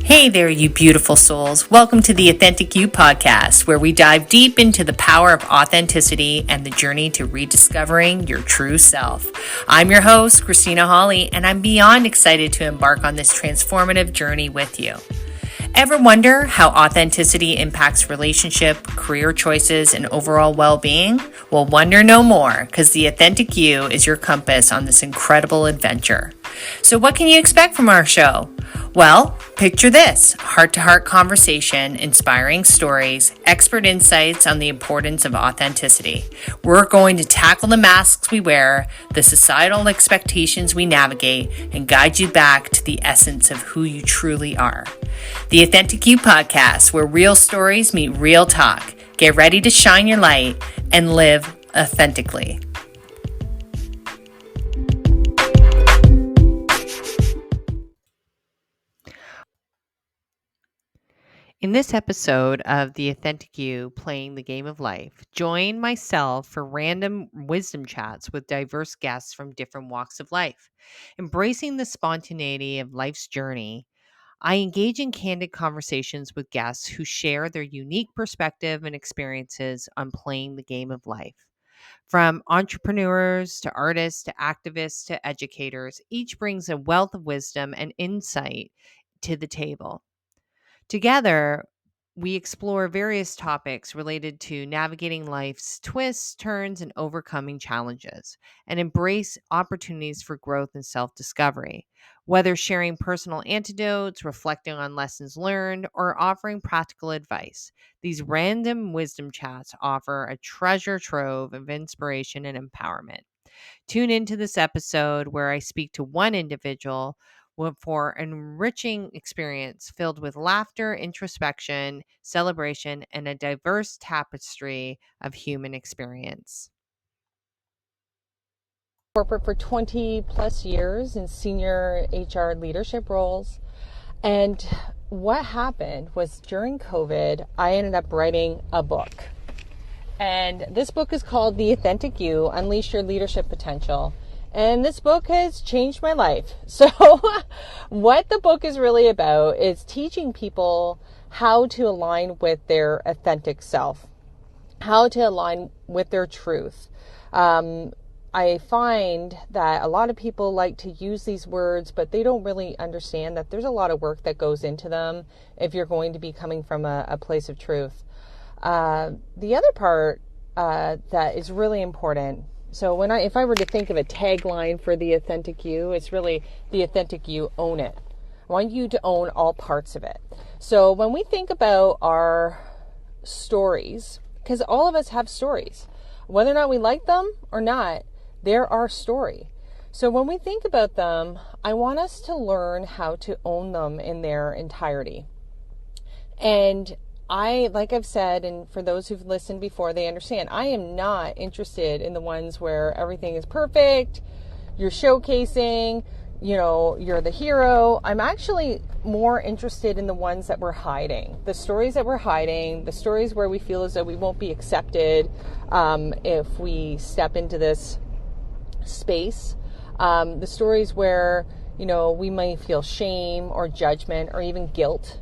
Hey there, you beautiful souls. Welcome to the Authentic You podcast, where we dive deep into the power of authenticity and the journey to rediscovering your true self. I'm your host, Christina Hawley, and I'm beyond excited to embark on this transformative journey with you. Ever wonder how authenticity impacts relationship, career choices, and overall well-being? Well, wonder no more, because the Authentic You is your compass on this incredible adventure. So what can you expect from our show? Well, picture this: heart-to-heart conversation, inspiring stories, expert insights on the importance of authenticity. We're going to tackle the masks we wear, the societal expectations we navigate, and guide you back to the essence of who you truly are. The Authentic You podcast, where real stories meet real talk. Get ready to shine your light and live authentically. In this episode of The Authentic You, Playing the Game of Life, join myself for random wisdom chats with diverse guests from different walks of life. Embracing the spontaneity of life's journey, I engage in candid conversations with guests who share their unique perspective and experiences on playing the game of life. From entrepreneurs to artists to activists to educators, each brings a wealth of wisdom and insight to the table. Together, we explore various topics related to navigating life's twists, turns, and overcoming challenges, and embrace opportunities for growth and self-discovery. Whether sharing personal anecdotes, reflecting on lessons learned, or offering practical advice, these random wisdom chats offer a treasure trove of inspiration and empowerment. Tune into this episode where I speak to one individual for an enriching experience filled with laughter, introspection, celebration, and a diverse tapestry of human experience. Corporate for 20 plus years in senior HR leadership roles. And what happened was during COVID, I ended up writing a book. And this book is called The Authentic You, Unleash Your Leadership Potential. And this book has changed my life. So what the book is really about is teaching people how to align with their authentic self, how to align with their truth. I find that a lot of people like to use these words, but they don't really understand that there's a lot of work that goes into them if you're going to be coming from a place of truth. The other part that is really important, so if I were to think of a tagline for the Authentic You, it's really the Authentic You, own it. I want you to own all parts of it. So when we think about our stories, because all of us have stories, whether or not we like them or not, they're our story. So when we think about them, I want us to learn how to own them in their entirety. And like I've said, and for those who've listened before, they understand, I am not interested in the ones where everything is perfect, you're showcasing, you're the hero. I'm actually more interested in the ones that we're hiding, the stories that we're hiding, the stories where we feel as though we won't be accepted if we step into this space, the stories where, we might feel shame or judgment or even guilt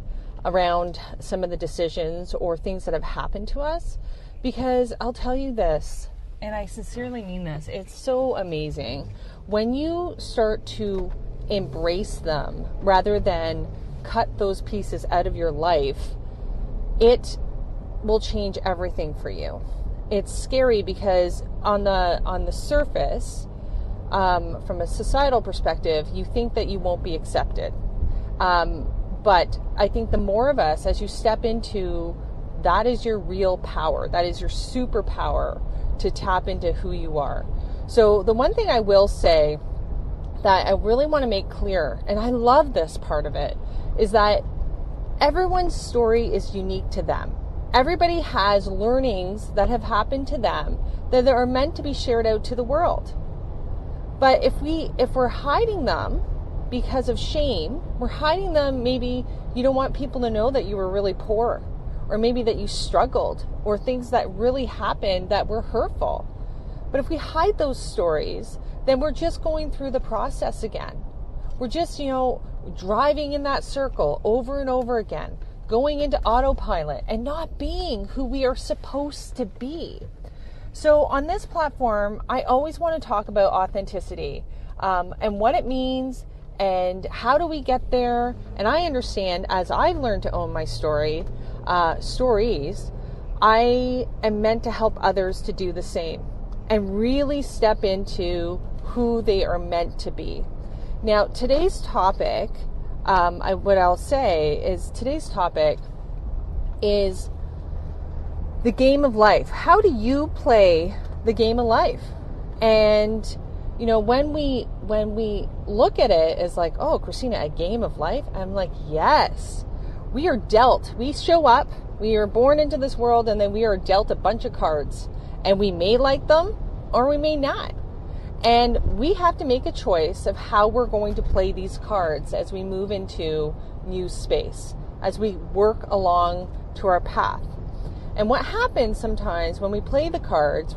around some of the decisions or things that have happened to us. Because I'll tell you this, and I sincerely mean this, it's so amazing when you start to embrace them rather than cut those pieces out of your life. It will change everything for you. It's scary because on the surface, from a societal perspective, you think that you won't be accepted. But I think the more of us, as you step into, that is your real power. That is your superpower to tap into who you are. So the one thing I will say that I really want to make clear, and I love this part of it, is that everyone's story is unique to them. Everybody has learnings that have happened to them that are meant to be shared out to the world. But if we're hiding them because of shame, we're hiding them. Maybe you don't want people to know that you were really poor, or maybe that you struggled, or things that really happened that were hurtful. But if we hide those stories, then we're just going through the process again. We're just, driving in that circle over and over again, going into autopilot and not being who we are supposed to be. So on this platform, I always want to talk about authenticity and what it means and how do we get there. And I understand, as I've learned to own my stories, I am meant to help others to do the same and really step into who they are meant to be. Now, today's topic, today's topic is the game of life. How do you play the game of life? And, you know, when we look at it as like, oh, Christina, a game of life, I'm like, yes, we are dealt. We show up, we are born into this world, and then we are dealt a bunch of cards, and we may like them or we may not. And we have to make a choice of how we're going to play these cards as we move into new space, as we work along to our path. And what happens sometimes when we play the cards,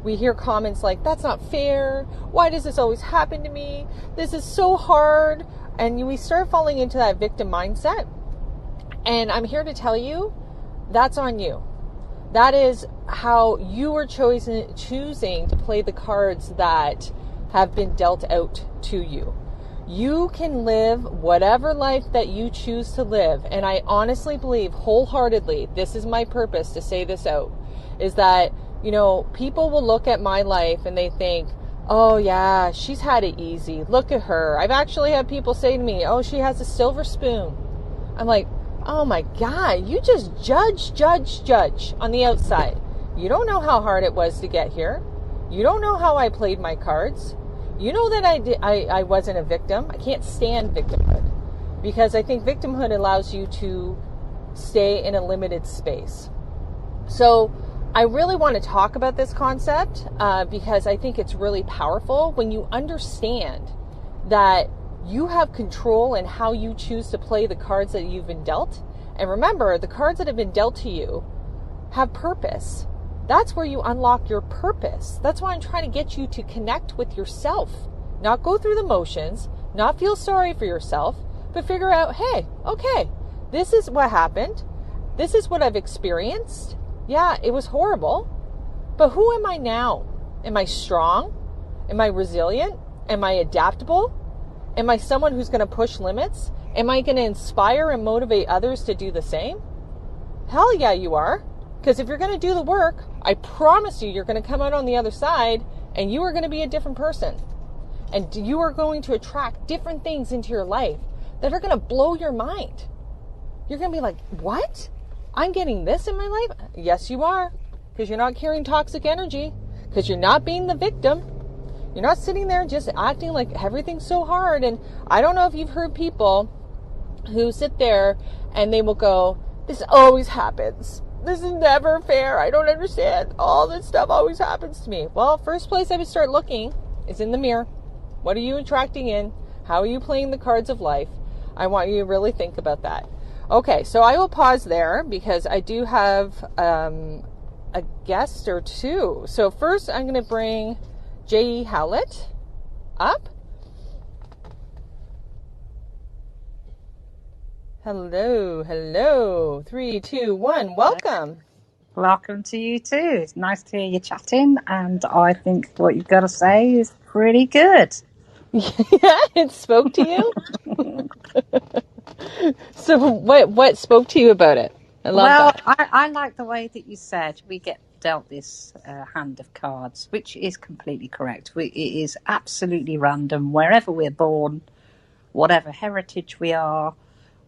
we hear comments like, that's not fair. Why does this always happen to me? This is so hard. And we start falling into that victim mindset. And I'm here to tell you, that's on you. That is how you are choosing to play the cards that have been dealt out to you. You can live whatever life that you choose to live. And I honestly believe wholeheartedly, this is my purpose to say this out, is that, you know, people will look at my life and they think, oh yeah, she's had it easy. Look at her. I've actually had people say to me, oh, she has a silver spoon. I'm like, oh my God, you just judge on the outside. You don't know how hard it was to get here. You don't know how I played my cards. You know that I wasn't a victim. I can't stand victimhood because I think victimhood allows you to stay in a limited space. So I really want to talk about this concept because I think it's really powerful when you understand that you have control in how you choose to play the cards that you've been dealt. And remember, the cards that have been dealt to you have purpose. That's where you unlock your purpose. That's why I'm trying to get you to connect with yourself, not go through the motions, not feel sorry for yourself, but figure out, hey, okay, this is what happened. This is what I've experienced. Yeah, it was horrible, but who am I now? Am I strong? Am I resilient? Am I adaptable? Am I someone who's going to push limits? Am I going to inspire and motivate others to do the same? Hell yeah, you are. Because if you're going to do the work, I promise you're going to come out on the other side and you are going to be a different person. And you are going to attract different things into your life that are going to blow your mind. You're going to be like, what? I'm getting this in my life? Yes, you are. Because you're not carrying toxic energy. Because you're not being the victim. You're not sitting there just acting like everything's so hard. And I don't know if you've heard people who sit there and they will go, this always happens. This is never fair. I don't understand. All this stuff always happens to me. Well, first place I would start looking is in the mirror. What are you attracting in? How are you playing the cards of life? I want you to really think about that. Okay, so I will pause there because I do have a guest or two. So first I'm going to bring 𝐃𝐒𝐒 up. Hello. 3, 2, 1. Welcome. Welcome to you too. It's nice to hear you chatting, and I think what you've got to say is pretty good. Yeah, it spoke to you? So what spoke to you about it? I love that. I like the way that you said we get dealt this hand of cards, which is completely correct. It is absolutely random wherever we're born, whatever heritage we are,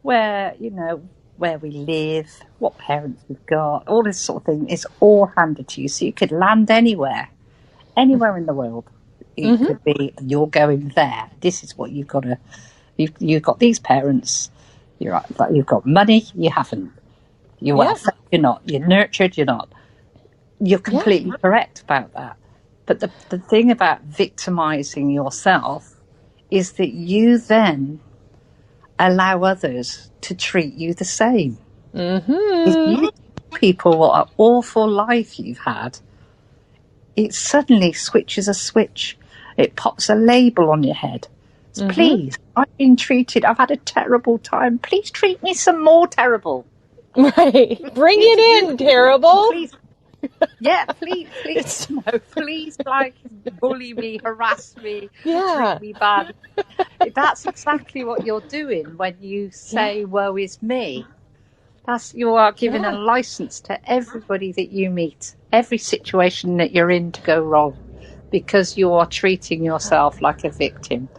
where we live, what parents we've got, all this sort of thing is all handed to you. So you could land anywhere in the world. It could be, you're going there. This is what you've got to. You've got these parents. You've got money. You haven't. You're welfare. You're not. You're nurtured. You're not. You're completely correct about that. But the thing about victimizing yourself is that you then allow others to treat you the same. If you tell people what an awful life you've had, it suddenly switches a switch. It pops a label on your head. Please, I've been treated. I've had a terrible time. Please treat me some more terrible. Right. Bring it in, terrible. Please. Yeah, please, no, please, like, bully me, harass me, treat me bad. That's exactly what you're doing when you say, woe is me. You are giving a license to everybody that you meet, every situation that you're in to go wrong, because you are treating yourself like a victim.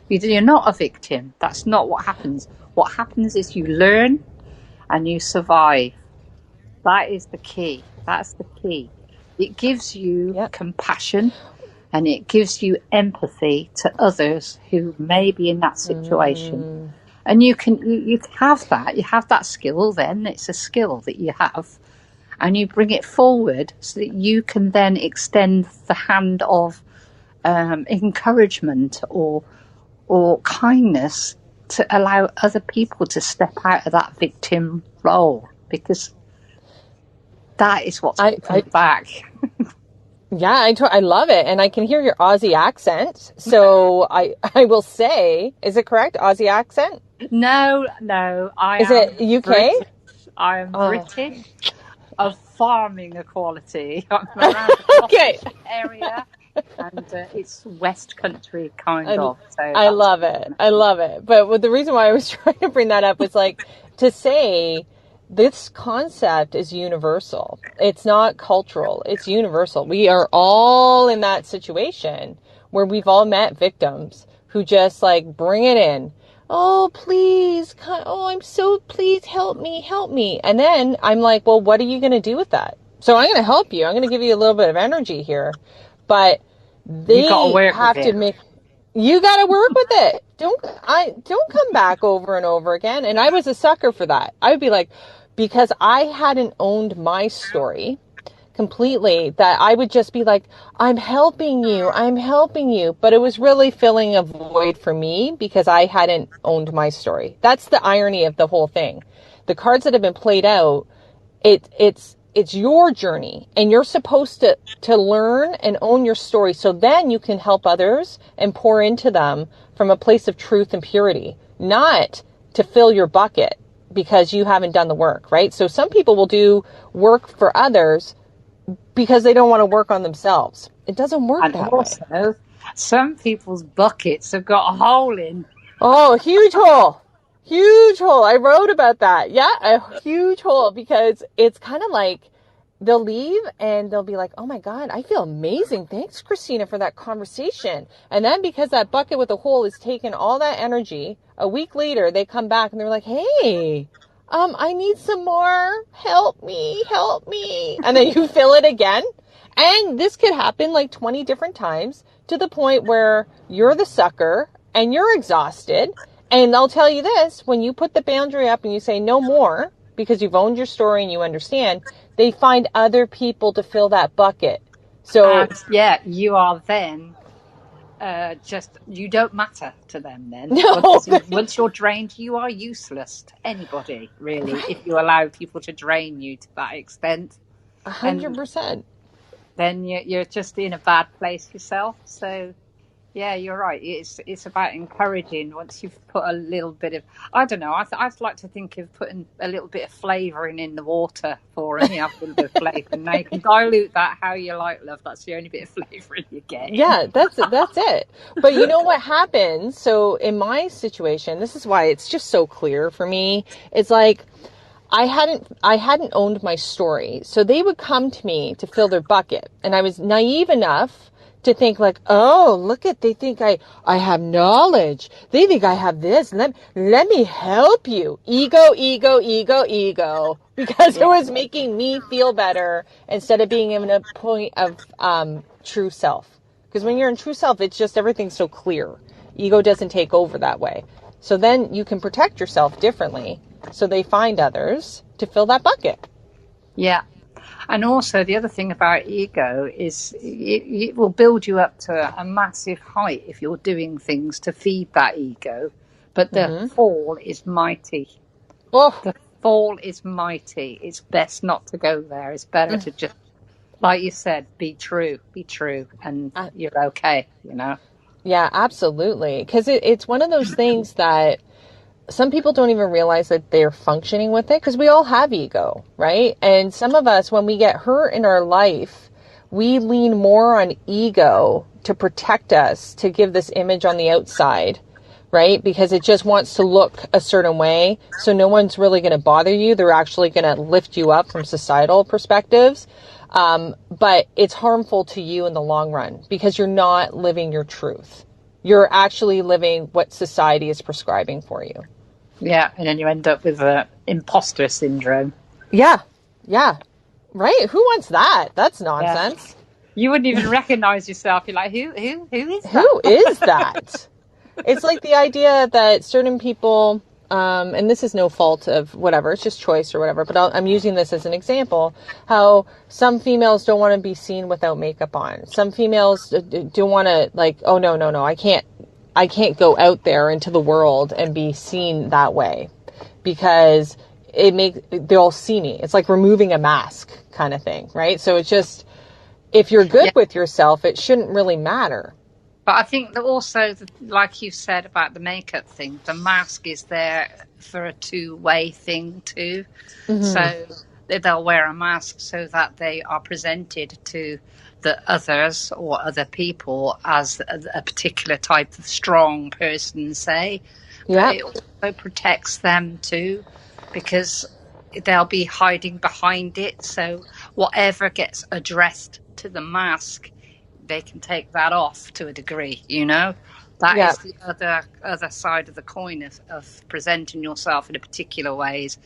You're not a victim. That's not what happens. What happens is you learn and you survive. That is the key. That's the key. It gives you compassion and it gives you empathy to others who may be in that situation. And you have that. You have that skill then. It's a skill that you have. And you bring it forward so that you can then extend the hand of encouragement or kindness to allow other people to step out of that victim role, because that is what's coming back. Yeah, I love it. And I can hear your Aussie accent. So I will say, is it correct? Aussie accent? No. Is it UK? I am British of farming equality. I'm around the area. And it's West Country kind of. So I love it. I love it. But the reason why I was trying to bring that up was like to say this concept is universal. It's not cultural. It's universal. We are all in that situation where we've all met victims who just like bring it in. Oh, please. Please help me. And then I'm like, well, what are you going to do with that? So I'm going to help you. I'm going to give you a little bit of energy here. But they have to make, you got to work with it. Don't come back over and over again. And I was a sucker for that. I would be like, because I hadn't owned my story completely, that I would just be like, I'm helping you. But it was really filling a void for me because I hadn't owned my story. That's the irony of the whole thing. The cards that have been played out, it's your journey and you're supposed to learn and own your story. So then you can help others and pour into them from a place of truth and purity, not to fill your bucket because you haven't done the work, right? So some people will do work for others because they don't want to work on themselves. It doesn't work that way. Some people's buckets have got a hole in. Oh, huge hole. Huge hole. I wrote about that. Yeah, a huge hole, because it's kind of like they'll leave and they'll be like, oh my God, I feel amazing. Thanks, Christina, for that conversation. And then because that bucket with a hole is taking all that energy, a week later, they come back and they're like, hey, I need some more. Help me. And then you fill it again. And this could happen like 20 different times to the point where you're the sucker and you're exhausted. And I'll tell you this, when you put the boundary up and you say no more, because you've owned your story and you understand, they find other people to fill that bucket. So you are then you don't matter to them then. No. Once you're drained, you are useless to anybody, really, if you allow people to drain you to that extent. 100%. Then you're just in a bad place yourself. So yeah, you're right. It's about encouraging. Once you've put a little bit of, I don't know, I'd like to think of putting a little bit of flavouring in the water for them. You have a little bit of flavour, and you can dilute that how you like, love. That's the only bit of flavouring you get. Yeah, that's it. But you know what happens? So in my situation, this is why it's just so clear for me. It's like I hadn't owned my story, so they would come to me to fill their bucket, and I was naive enough to think like, oh, they think I have knowledge. They think I have this. Let me help you. Ego. Because it was making me feel better instead of being in a point of true self. Because when you're in true self, it's just everything's so clear. Ego doesn't take over that way. So then you can protect yourself differently. So they find others to fill that bucket. Yeah. And also the other thing about ego is it will build you up to a massive height if you're doing things to feed that ego. But the fall is mighty. Oh. The fall is mighty. It's best not to go there. It's better to just, like you said, be true, and you're okay, you know. Yeah, absolutely. Because it's one of those things that some people don't even realize that they're functioning with it, because we all have ego, right? And some of us, when we get hurt in our life, we lean more on ego to protect us, to give this image on the outside, right? Because it just wants to look a certain way. So no one's really going to bother you. They're actually going to lift you up from societal perspectives. But it's harmful to you in the long run, because you're not living your truth. You're actually living what society is prescribing for you. Yeah, and then you end up with imposter syndrome. Yeah, yeah, right? Who wants that? That's nonsense. Yeah. You wouldn't even recognize yourself. You're like, who is that? Who is that? It's like the idea that certain people, and this is no fault of whatever, it's just choice or whatever, but I'm using this as an example, how some females don't want to be seen without makeup on. Some females don't want to, like, oh, no, I can't go out there into the world and be seen that way, because they'll see me. It's like removing a mask kind of thing, right? So it's just, if you're good with yourself, it shouldn't really matter. But I think that also, like you said about the makeup thing, the mask is there for a two-way thing too. Mm-hmm. So they'll wear a mask so that they are presented to the others or other people as a particular type of strong person, say. Yeah. But it also protects them too, because they'll be hiding behind it. So whatever gets addressed to the mask, they can take that off to a degree, you know? That is the other side of the coin of presenting yourself in a particular ways.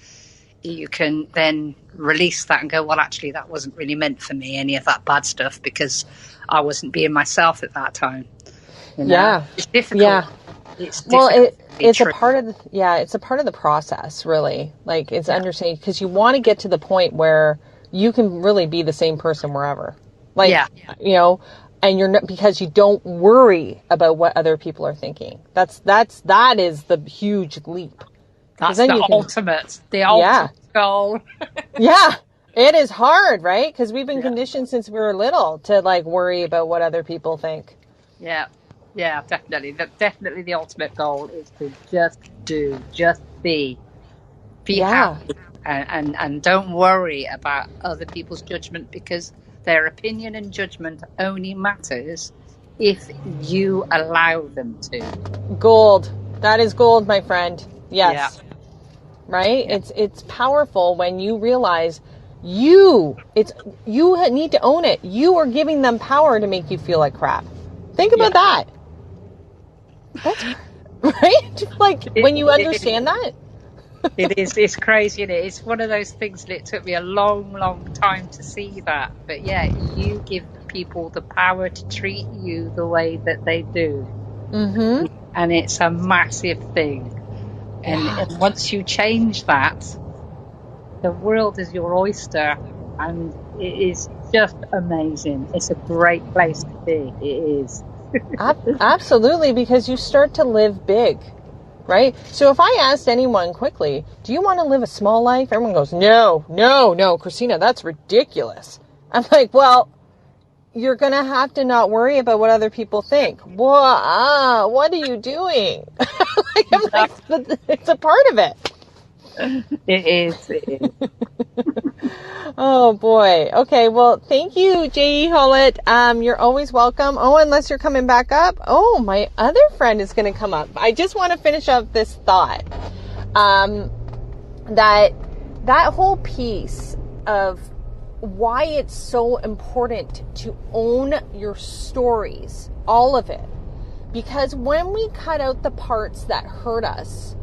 You can then release that and go, well, actually, that wasn't really meant for me, any of that bad stuff, because I wasn't being myself at that time. You know? Yeah. It's difficult. Yeah. It's difficult. Well, it's a part of it's a part of the process, really. Like, it's understanding, because you want to get to the point where you can really be the same person wherever. Like, you know, and you're not, because you don't worry about what other people are thinking. That is the huge leap. That's the ultimate goal. Yeah, it is hard, right? Because we've been conditioned since we were little to, like, worry about what other people think. Yeah, definitely. Definitely the ultimate goal is to just be happy, and don't worry about other people's judgment, because their opinion and judgment only matters if you allow them to. Gold. That is gold, my friend. Yes. Yeah. Right? Yeah. It's powerful when you realize you need to own it. You are giving them power to make you feel like crap. Think about that. That's right? Like, when you understand that. It's crazy, isn't it? It's one of those things that it took me a long time to see that. But yeah, you give people the power to treat you the way that they do. Mm-hmm. And it's a massive thing. And once you change that, the world is your oyster, and it is just amazing. It's a great place to be. It is. Absolutely, because you start to live big. Right? So if I asked anyone quickly, do you want to live a small life? Everyone goes, no, Christina, that's ridiculous. I'm like, well, you're going to have to not worry about what other people think. What are you doing? It's a part of it. It is. Oh boy. Okay. Well, thank you, 𝐃𝐒𝐒. You're always welcome. Oh, unless you're coming back up. Oh, my other friend is going to come up. I just want to finish up this thought. That whole piece of why it's so important to own your stories, all of it. Because when we cut out the parts that hurt us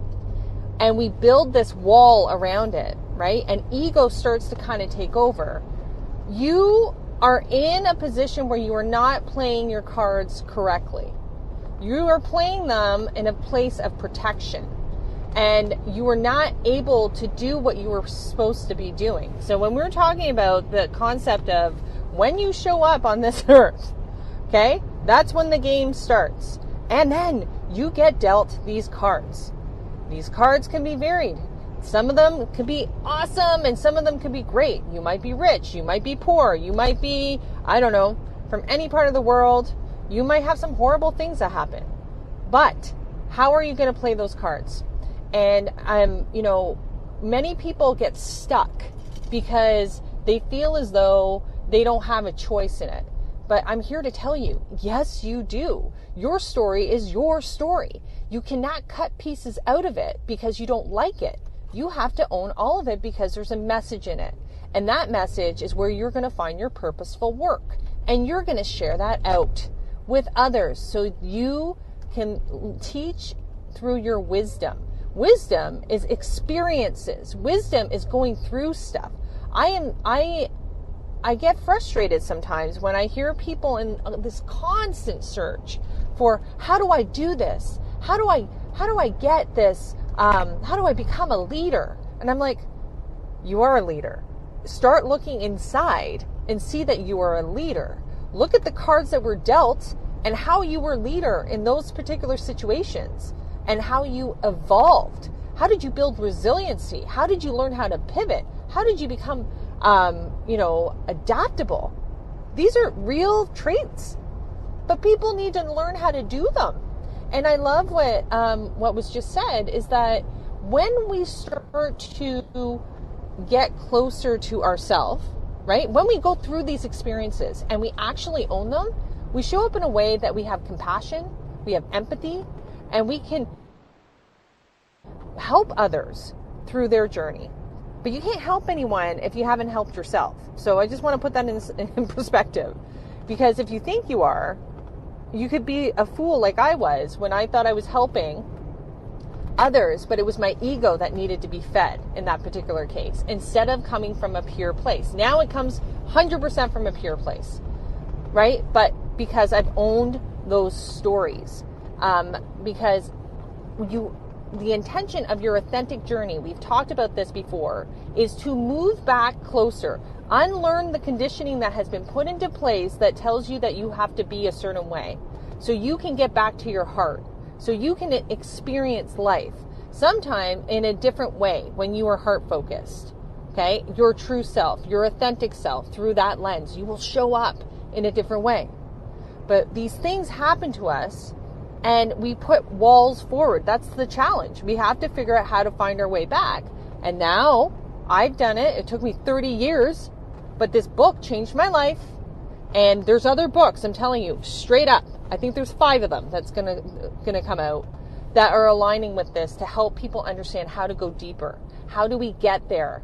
and we build this wall around it, right? And ego starts to kind of take over. You are in a position where you are not playing your cards correctly. You are playing them in a place of protection. And you are not able to do what you were supposed to be doing. So when we're talking about the concept of when you show up on this earth, okay, that's when the game starts. And then you get dealt these cards. These cards can be varied. Some of them could be awesome and some of them could be great. You might be rich, you might be poor, you might be, I don't know, from any part of the world. You might have some horrible things that happen. But how are you going to play those cards? And many people get stuck because they feel as though they don't have a choice in it. But I'm here to tell you, yes, you do. Your story is your story. You cannot cut pieces out of it because you don't like it. You have to own all of it because there's a message in it. And that message is where you're going to find your purposeful work. And you're going to share that out with others so you can teach through your wisdom. Wisdom is experiences. Wisdom is going through stuff. I get frustrated sometimes when I hear people in this constant search for how do I do this? How do I get this? How do I become a leader? And I'm like, you are a leader. Start looking inside and see that you are a leader. Look at the cards that were dealt and how you were a leader in those particular situations and how you evolved. How did you build resiliency? How did you learn how to pivot? How did you become adaptable? These are real traits, but people need to learn how to do them. And I love what was just said is that when we start to get closer to ourselves, right? When we go through these experiences and we actually own them, we show up in a way that we have compassion, we have empathy, and we can help others through their journey. But you can't help anyone if you haven't helped yourself. So I just want to put that in perspective. Because if you think you are, you could be a fool like I was when I thought I was helping others, but it was my ego that needed to be fed in that particular case, instead of coming from a pure place. Now it comes 100% from a pure place, right? But because I've owned those stories, because the intention of your authentic journey, we've talked about this before, is to move back closer, unlearn the conditioning that has been put into place that tells you that you have to be a certain way, so you can get back to your heart, so you can experience life sometime in a different way when you are heart focused. Okay, your true self, your authentic self, through that lens, you will show up in a different way. But these things happen to us and we put walls forward. That's the challenge. We have to figure out how to find our way back. And now I've done it. It took me 30 years, but this book changed my life. And there's other books, I'm telling you, straight up. I think there's 5 of them that's gonna come out that are aligning with this to help people understand how to go deeper. How do we get there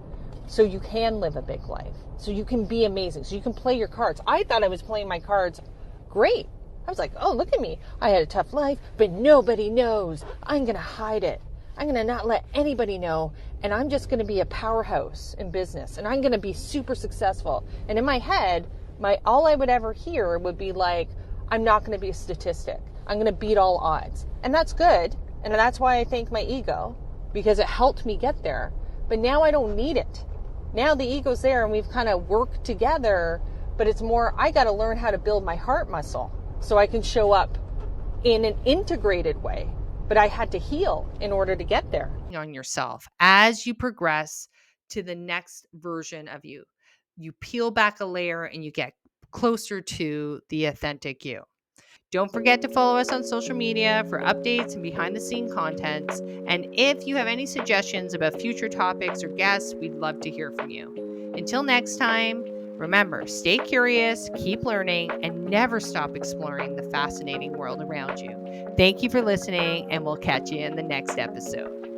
so you can live a big life, so you can be amazing, so you can play your cards. I thought I was playing my cards great. I was like, oh, look at me. I had a tough life, but nobody knows. I'm going to hide it. I'm going to not let anybody know. And I'm just going to be a powerhouse in business. And I'm going to be super successful. And in my head, all I would ever hear would be like, I'm not going to be a statistic. I'm going to beat all odds. And that's good. And that's why I thank my ego, because it helped me get there. But now I don't need it. Now the ego's there and we've kind of worked together, but it's more, I got to learn how to build my heart muscle so I can show up in an integrated way. But I had to heal in order to get there. On yourself as you progress to the next version of you. You peel back a layer and you get closer to the authentic you. Don't forget to follow us on social media for updates and behind the scene contents. And if you have any suggestions about future topics or guests, we'd love to hear from you. Until next time, remember, stay curious, keep learning, and never stop exploring the fascinating world around you. Thank you for listening, and we'll catch you in the next episode.